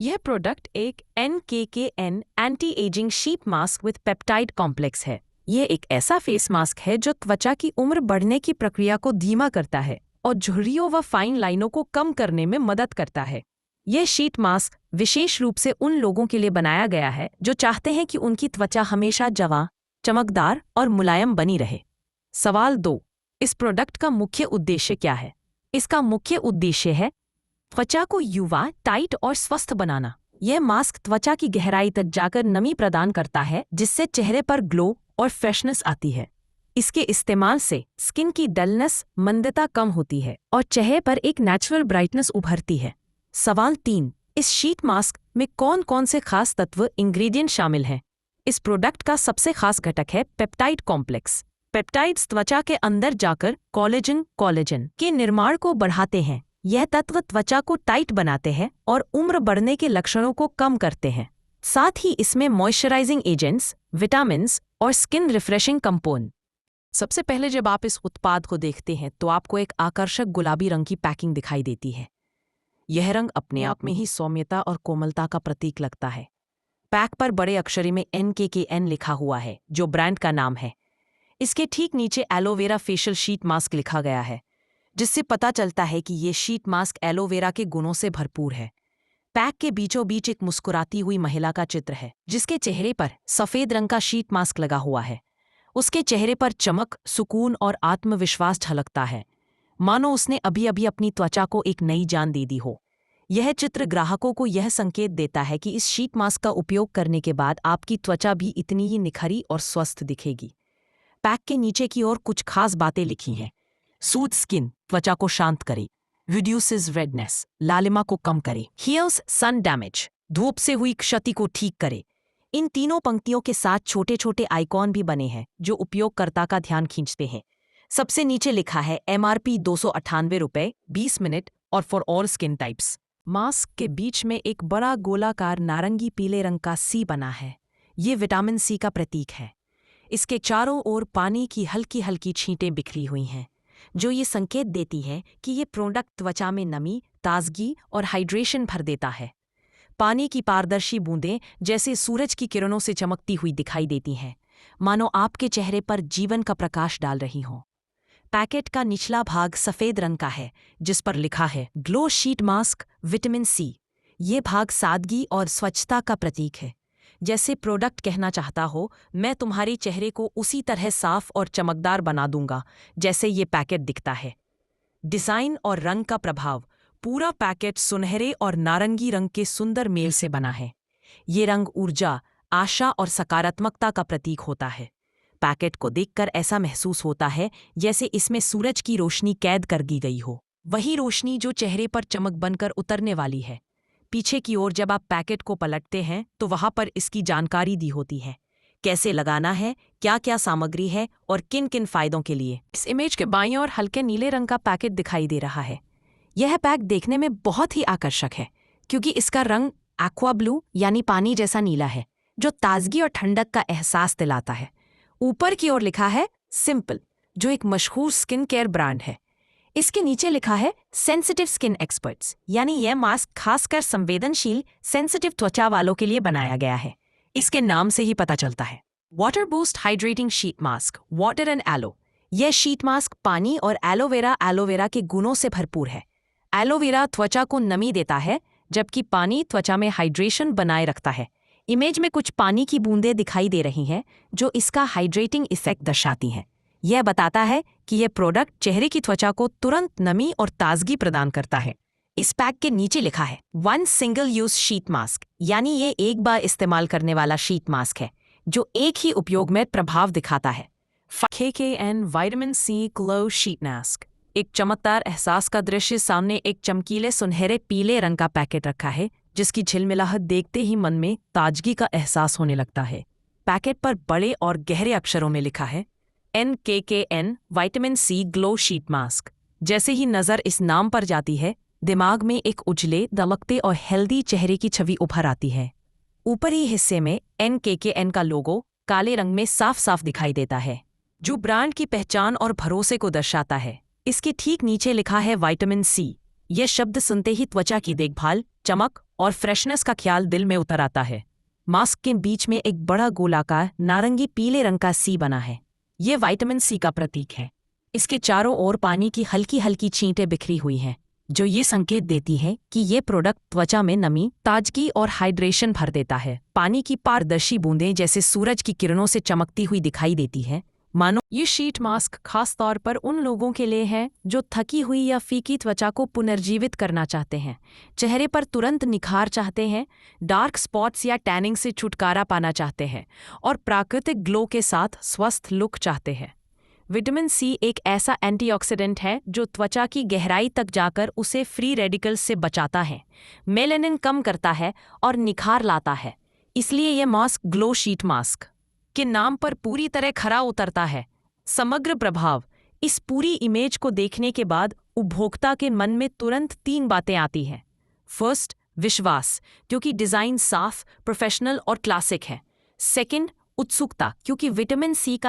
यह प्रोडक्ट एक NKKN anti ageing sheet mask with peptide complex है। यह एक ऐसा फेस मास्क है जो त्वचा की उम्र बढ़ने की प्रक्रिया को धीमा करता है और झुर्रियों व फाइन लाइनों को कम करने में मदद करता है। यह शीट मास्क विशेष रूप से उन लोगों के लिए बनाया गया है जो चाहते हैं कि उनकी त्वचा हमेशा जवां, चमकदार और मुलायम बनी रहे। सवाल 2, इस प्रोडक्ट का मुख्य उद्देश्य क्या है? इसका मुख्य उद्देश्य है त्वचा को युवा, टाइट और स्वस्थ बनाना। यह मास्क त्वचा की गहराई तक जाकर नमी प्रदान करता है जिससे चेहरे पर ग्लो और फ्रेशनेस आती है। इसके इस्तेमाल से स्किन की डलनेस, मंदता कम होती है और चेहरे पर एक नेचुरल ब्राइटनेस उभरती है। सवाल 3, इस शीट मास्क में कौन कौन से खास तत्व इंग्रेडिएंट शामिल हैं? इस प्रोडक्ट का सबसे खास घटक है पेप्टाइड कॉम्प्लेक्स। पेप्टाइड्स त्वचा के अंदर जाकर कोलेजन के निर्माण को बढ़ाते हैं। यह तत्व त्वचा को टाइट बनाते हैं और उम्र बढ़ने के लक्षणों को कम करते हैं। साथ ही इसमें मॉइस्चराइजिंग एजेंट्स, विटामिन्स और स्किन रिफ्रेशिंग कंपोनेंट। सबसे पहले जब आप इस उत्पाद को देखते हैं तो आपको एक आकर्षक गुलाबी रंग की पैकिंग दिखाई देती है। यह रंग अपने आप में ही सौम्यता और कोमलता का प्रतीक लगता है। पैक पर बड़े अक्षरों में NKKN लिखा हुआ है, जो ब्रांड का नाम है। इसके ठीक नीचे एलोवेरा फेशियल शीट मास्क लिखा गया है, जिससे पता चलता है कि ये शीट मास्क एलोवेरा के गुणों से भरपूर है। पैक के बीचों बीच एक मुस्कुराती हुई महिला का चित्र है, जिसके चेहरे पर सफेद रंग का शीट मास्क लगा हुआ है। उसके चेहरे पर चमक, सुकून और आत्मविश्वास झलकता है, मानो उसने अभी अभी अपनी त्वचा को एक नई जान दे दी हो। यह चित्र ग्राहकों को यह संकेत देता है कि इस शीट मास्क का उपयोग करने के बाद आपकी त्वचा भी इतनी ही निखरी और स्वस्थ दिखेगी। पैक के नीचे की ओर कुछ खास बातें लिखी हैं। सूद स्किन, त्वचा को शांत करे। रिड्यूसेस रेडनेस, लालिमा को कम करे। हील्स सन डैमेज, धूप से हुई क्षति को ठीक करे। इन तीनों पंक्तियों के साथ छोटे छोटे आइकॉन भी बने हैं जो उपयोगकर्ता का ध्यान खींचते हैं। सबसे नीचे लिखा है MRP 298 रुपये 20 मिनट और for all skin types. Mask के बीच में एक बड़ा गोलाकार नारंगी पीले रंग का सी बना है। ये विटामिन C का प्रतीक है। इसके चारों ओर पानी की हल्की हल्की छींटें बिखरी हुई हैं, जो ये संकेत देती है कि ये प्रोडक्ट त्वचा में नमी, ताजगी और हाइड्रेशन भर देता है। पानी की पारदर्शी बूंदें जैसे सूरज की किरणों से चमकती हुई दिखाई देती हैं, मानो आपके चेहरे पर जीवन का प्रकाश डाल रही हों। पैकेट का निचला भाग सफेद रंग का है, जिस पर लिखा है glow sheet mask vitamin C। ये भाग सादगी और स्वच्छता का प्रतीक है, जैसे प्रोडक्ट कहना चाहता हो, मैं तुम्हारे चेहरे को उसी तरह साफ और चमकदार बना दूंगा जैसे ये पैकेट दिखता है। डिज़ाइन और रंग का प्रभाव, पूरा पैकेट सुनहरे और नारंगी रंग के सुंदर मेल से बना है। ये रंग ऊर्जा, आशा और सकारात्मकता का प्रतीक होता है। पैकेट को देखकर ऐसा महसूस होता है जैसे इसमें सूरज की रोशनी कैद कर दी गई हो, वही रोशनी जो चेहरे पर चमक बनकर उतरने वाली है। पीछे की ओर जब आप पैकेट को पलटते हैं तो वहां पर इसकी जानकारी दी होती है, कैसे लगाना है, क्या क्या सामग्री है और किन किन फायदों के लिए। इस इमेज के बाईं ओर हल्के नीले रंग का पैकेट दिखाई दे रहा है। यह पैक देखने में बहुत ही आकर्षक है क्योंकि इसका रंग एक्वा ब्लू यानी पानी जैसा नीला है, जो ताजगी और ठंडक का एहसास दिलाता है। ऊपर की ओर लिखा है सिंपल, जो एक मशहूर स्किन केयर ब्रांड है। इसके नीचे लिखा है सेंसिटिव स्किन एक्सपर्ट्स, यानी यह मास्क खासकर संवेदनशील सेंसिटिव त्वचा वालों के लिए बनाया गया है। इसके नाम से ही पता चलता है। Water boost hydrating sheet mask, water and aloe. यह शीट मास्क पानी और एलोवेरा के गुणों से भरपूर है। एलोवेरा त्वचा को नमी देता है, जबकि पानी त्वचा में हाइड्रेशन बनाए रखता है। इमेज में कुछ पानी की बूंदें दिखाई दे रही हैं, जो इसका हाइड्रेटिंग इफेक्ट दर्शाती हैं। यह बताता है कि यह प्रोडक्ट चेहरे की त्वचा को तुरंत नमी और ताजगी प्रदान करता है। इस पैक के नीचे लिखा है 1 सिंगल यूज शीट मास्क, यानी ये एक बार इस्तेमाल करने वाला शीट मास्क है जो एक ही उपयोग में प्रभाव दिखाता है। KKN vitamin C glow sheet mask. एक चमकदार एहसास का दृश्य सामने एक चमकीले सुनहरे पीले रंग का पैकेट रखा है, जिसकी झिलमिलाहट देखते ही मन में ताजगी का एहसास होने लगता है। पैकेट पर बड़े और गहरे अक्षरों में लिखा है NKKN vitamin C glow sheet mask. जैसे ही नज़र इस नाम पर जाती है, दिमाग में एक उजले, दमकते और हेल्दी चेहरे की छवि उभर आती है। ऊपरी हिस्से में NKKN का लोगो काले रंग में साफ साफ दिखाई देता है, जो ब्रांड की पहचान और भरोसे को दर्शाता है। इसके ठीक नीचे लिखा है विटामिन C। यह शब्द सुनते ही त्वचा की देखभाल, चमक और फ्रेशनेस का ख्याल दिल में उतर आता है। मास्क के बीच में एक बड़ा गोलाकार नारंगी पीले रंग का सी बना है। ये विटामिन सी का प्रतीक है। इसके चारों ओर पानी की हल्की हल्की छींटें बिखरी हुई हैं, जो ये संकेत देती है कि ये प्रोडक्ट त्वचा में नमी, ताजगी और हाइड्रेशन भर देता है। पानी की पारदर्शी बूंदें जैसे सूरज की किरणों से चमकती हुई दिखाई देती है, मानो ये शीट मास्क खास तौर पर उन लोगों के लिए है जो थकी हुई या फीकी त्वचा को पुनर्जीवित करना चाहते हैं, चेहरे पर तुरंत निखार चाहते हैं, डार्क स्पॉट्स या टैनिंग से छुटकारा पाना चाहते हैं और प्राकृतिक ग्लो के साथ स्वस्थ लुक चाहते हैं। विटामिन सी एक ऐसा एंटीऑक्सीडेंट है जो त्वचा की गहराई तक जाकर उसे फ्री रेडिकल्स से बचाता है, मेलानिन कम करता है और निखार लाता है। इसलिए यह मास्क ग्लो शीट मास्क के नाम पर पूरी तरह खरा उतरता है। समग्र प्रभाव। इस पूरी इमेज को देखने के बाद उपभोक्ता के मन में तुरंत 3 बातें आती हैं। फर्स्ट, विश्वास, क्योंकि डिज़ाइन साफ, प्रोफेशनल और क्लासिक है। सेकंड, उत्सुकता, क्योंकि विटामिन सी का